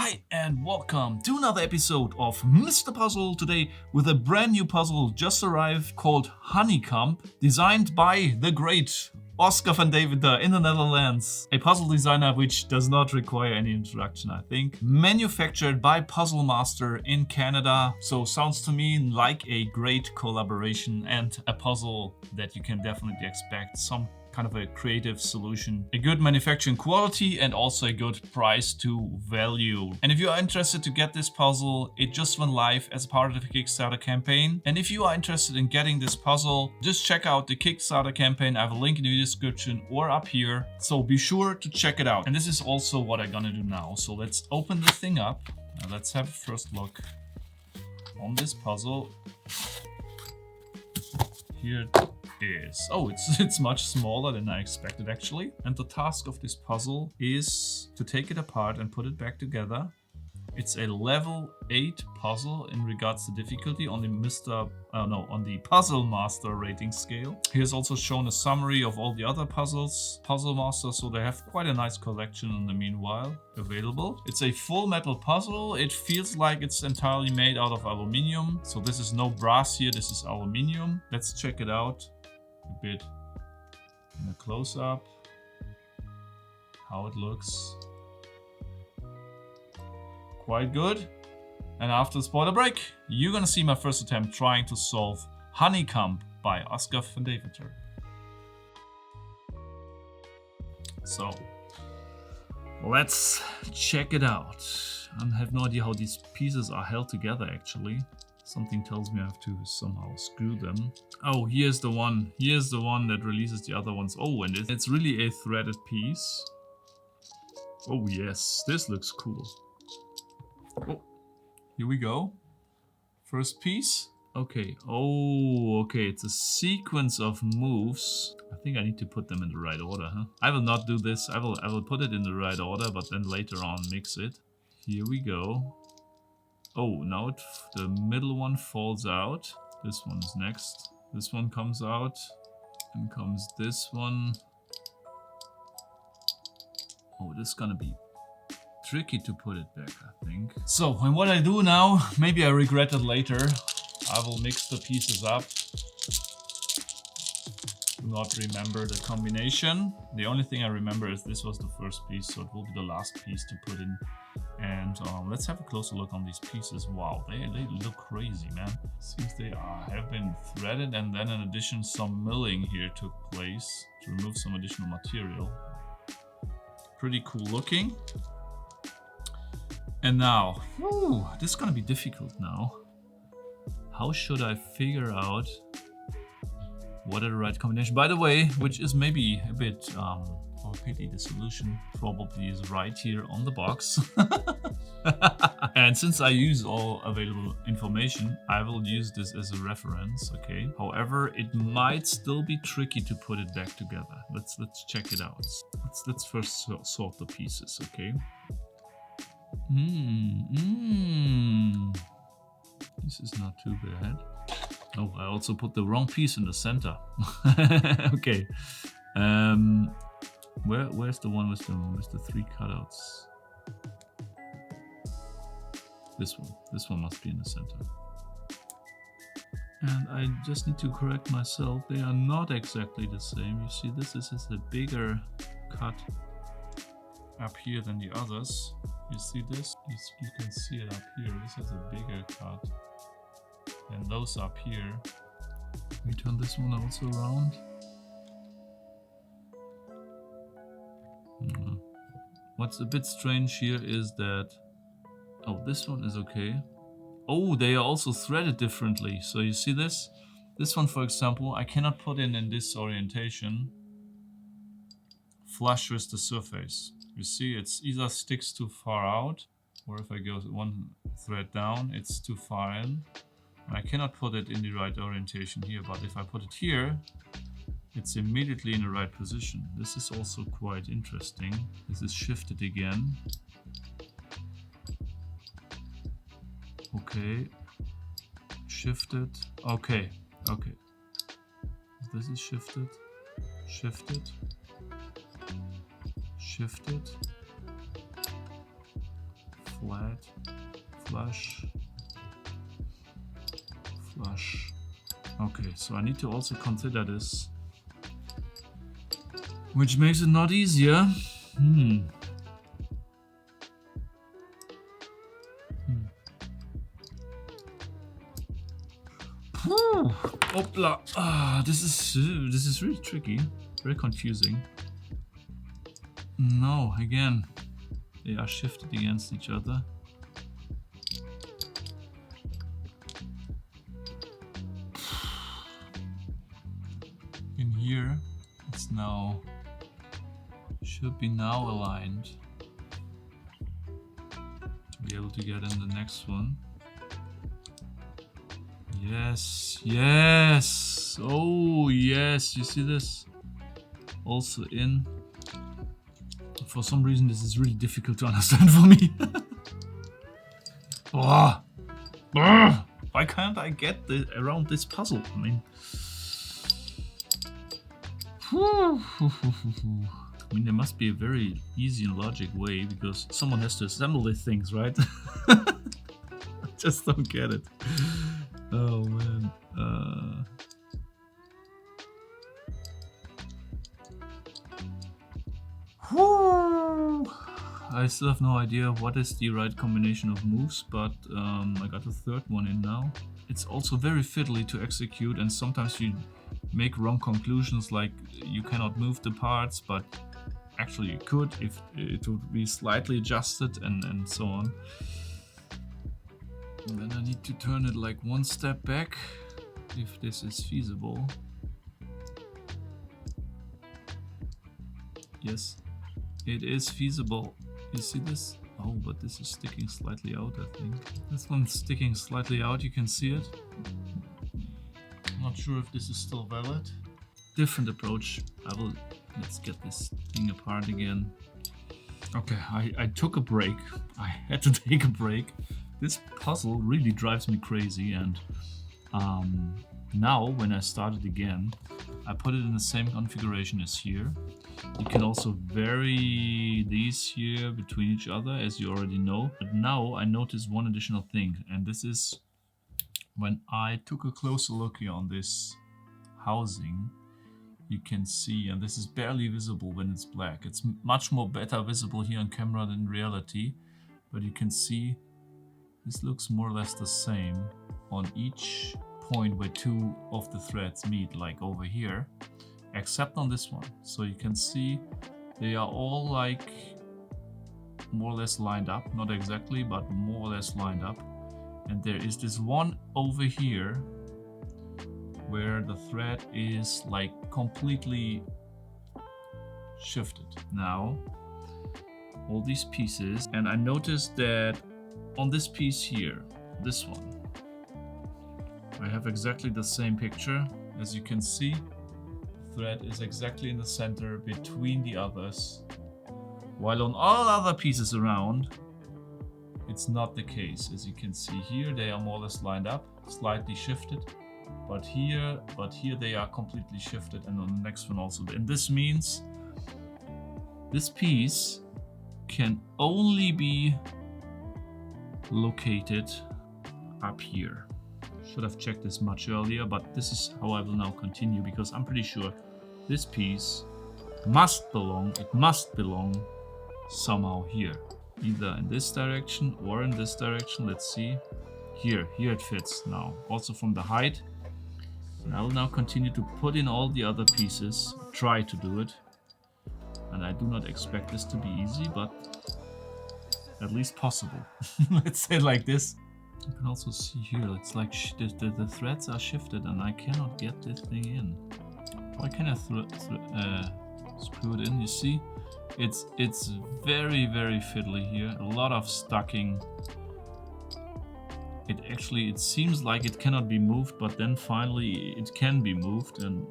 Hi and welcome to another episode of Mr. Puzzle, today with a brand new puzzle just arrived called Honeycomb, designed by the great Oscar van Deventer in the Netherlands. A puzzle designer which does not require any introduction, I think. Manufactured by Puzzle Master in Canada. So sounds to me like a great collaboration and a puzzle that you can definitely expect some kind of a creative solution, a good manufacturing quality and also a good price to value. And if you are interested to get this puzzle, it just went live as part of the Kickstarter campaign. And if you are interested in getting this puzzle, just check out the Kickstarter campaign. I have a link in the description or up here. So be sure to check it out. And this is also what I'm gonna do now. So let's open the thing up. Now let's have a first look on this puzzle. Here it is. Oh, it's much smaller than I expected actually. And the task of this puzzle is to take it apart and put it back together. It's a level 8 puzzle in regards to difficulty on the Puzzle Master rating scale. Here's also shown a summary of all the other puzzles, Puzzle Master, so they have quite a nice collection in the meanwhile available. It's a full metal puzzle. It feels like it's entirely made out of aluminium. So this is no brass here, this is aluminium. Let's check it out a bit in a close-up, how it looks. Quite good. And after the spoiler break, you're gonna see my first attempt trying to solve Honeycomb by Oscar van Deventer. So let's check it out. I have no idea how these pieces are held together actually. Something tells me I have to somehow screw them. Oh, here's the one. Here's the one that releases the other ones. Oh, and it's really a threaded piece. Oh yes, this looks cool. Oh, here we go. First piece. Okay. Oh, okay. It's a sequence of moves. I think I need to put them in the right order, huh? I will not do this. I will put it in the right order, but then later on mix it. Here we go. Oh, now the middle one falls out. This one is next. This one comes out. And comes this one. Oh, this is gonna be tricky to put it back, I think. So, and what I do now, maybe I regret it later. I will mix the pieces up. Do not remember the combination. The only thing I remember is this was the first piece, so it will be the last piece to put in. And let's have a closer look on these pieces. Wow, they look crazy, man. Seems they have been threaded, and then in addition some milling here took place to remove some additional material. Pretty cool looking. And now, this is gonna be difficult now. How should I figure out what are the right combination? By the way, which is maybe a bit of a pity, the solution probably is right here on the box. And since I use all available information, I will use this as a reference, okay? However, it might still be tricky to put it back together. Let's check it out. Let's first sort the pieces, okay? This is not too bad. Oh, I also put the wrong piece in the center. Okay. Where's the one with the 3 cutouts? This one. This one must be in the center. And I just need to correct myself. They are not exactly the same. You see, this is a bigger cut up here than the others. You see this? You can see it up here. This has a bigger cut than those up here. Let me turn this one also around. What's a bit strange here is that... Oh, this one is okay. Oh, they are also threaded differently. So you see this? This one, for example, I cannot put in this orientation flush with the surface. You see, it's either sticks too far out, or if I go one thread down, it's too far in. I cannot put it in the right orientation here, but if I put it here, it's immediately in the right position. This is also quite interesting. This is shifted again. Okay. Shifted. Okay. Okay. This is shifted. Shifted. Shifted. flat, flush, flush. Okay, so I need to also consider this, which makes it not easier. Opla. This is really tricky, very confusing. No, again, they are shifted against each other. In here, it's now should be now aligned to be able to get in the next one. Yes, yes. Oh, yes. You see this? Also in. For some reason, this is really difficult to understand for me. Oh. Why can't I get around this puzzle? I mean, there must be a very easy and logic way, because someone has to assemble these things, right? I just don't get it. Oh man. I still have no idea what is the right combination of moves, but I got a third one in now. It's also very fiddly to execute, and sometimes you make wrong conclusions, like you cannot move the parts, but actually you could if it would be slightly adjusted, and so on. And then I need to turn it like one step back, if this is feasible. Yes, it is feasible. You see this? Oh, but this is sticking slightly out, I think. This one's sticking slightly out, you can see it. Not sure if this is still valid. Different approach. Let's get this thing apart again. Okay, I took a break. I had to take a break. This puzzle really drives me crazy, and now when I start it again, I put it in the same configuration as here. You can also vary these here between each other, as you already know. But now I notice one additional thing, and this is when I took a closer look here on this housing. You can see, and this is barely visible when it's black. It's much more better visible here on camera than in reality, but you can see this looks more or less the same on each point where two of the threads meet, like over here, except on this one. So you can see they are all like more or less lined up, not exactly, but more or less lined up. And there is this one over here where the thread is like completely shifted. Now, all these pieces, and I noticed that on this piece here, this one, I have exactly the same picture. As you can see, the thread is exactly in the center between the others, while on all other pieces around, it's not the case. As you can see here, they are more or less lined up, slightly shifted, but here they are completely shifted, and on the next one also. And this means this piece can only be located up here. Should have checked this much earlier, but this is how I will now continue, because I'm pretty sure this piece must belong somehow here, either in this direction or in this direction. Let's see. Here it fits now, also from the height. And I will now continue to put in all the other pieces, try to do it. And I do not expect this to be easy, but at least possible. Let's say it like this. You can also see here, it's like the threads are shifted and I cannot get this thing in. Why can I screw it in? You see, it's very, very fiddly here. A lot of stucking. It seems like it cannot be moved, but then finally it can be moved, and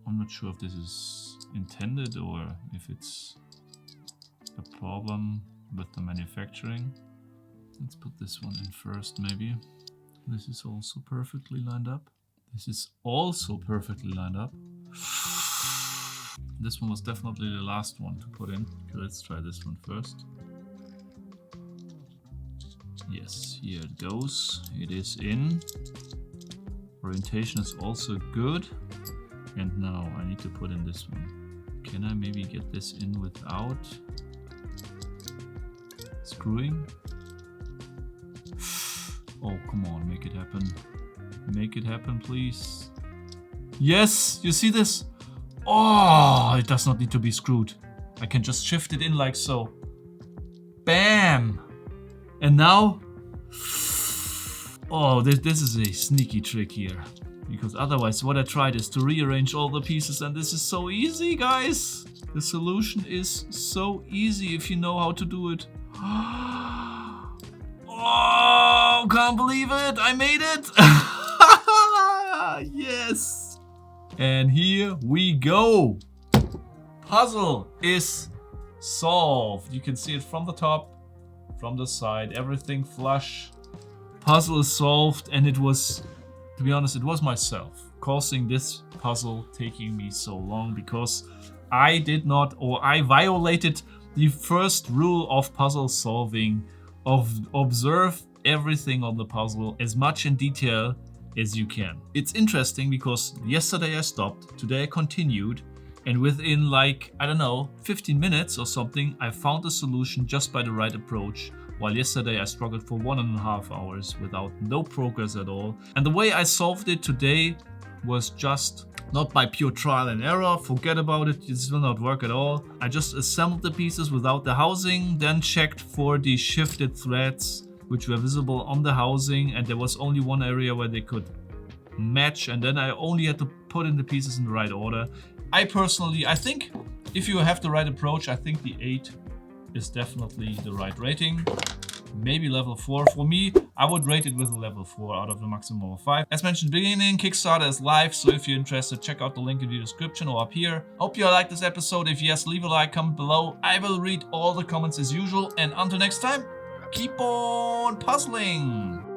I'm not sure if this is intended or if it's a problem with the manufacturing. Let's put this one in first, maybe. This is also perfectly lined up. This is also perfectly lined up. This one was definitely the last one to put in. Okay, let's try this one first. Yes, here it goes. It is in. Orientation is also good. And now I need to put in this one. Can I maybe get this in without screwing? Oh, come on, make it happen. Make it happen, please. Yes, you see this? Oh, it does not need to be screwed. I can just shift it in like so. Bam! And now, oh, this is a sneaky trick here. Because otherwise what I tried is to rearrange all the pieces, and this is so easy, guys. The solution is so easy if you know how to do it. Oh, can't believe it. I made it. Yes. And here we go. Puzzle is solved. You can see it from the top, from the side, everything flush. Puzzle is solved, and it was, to be honest, it was myself causing this puzzle taking me so long because I did not, or I violated the first rule of puzzle solving of observe everything on the puzzle as much in detail as you can. It's interesting because yesterday I stopped, today I continued, and within like, I don't know, 15 minutes or something, I found a solution just by the right approach. While yesterday I struggled for 1.5 hours without no progress at all. And the way I solved it today was just not by pure trial and error. Forget about it, this will not work at all. I just assembled the pieces without the housing, then checked for the shifted threads which were visible on the housing, and there was only one area where they could match, and then I only had to put in the pieces in the right order. I think if you have the right approach, I think the 8 is definitely the right rating. Maybe level 4. For me, I would rate it with a level 4 out of the maximum of 5. As mentioned at the beginning, Kickstarter is live, so if you're interested, check out the link in the description or up here. Hope you liked this episode. If yes, leave a like, comment below. I will read all the comments as usual, and until next time, keep on puzzling!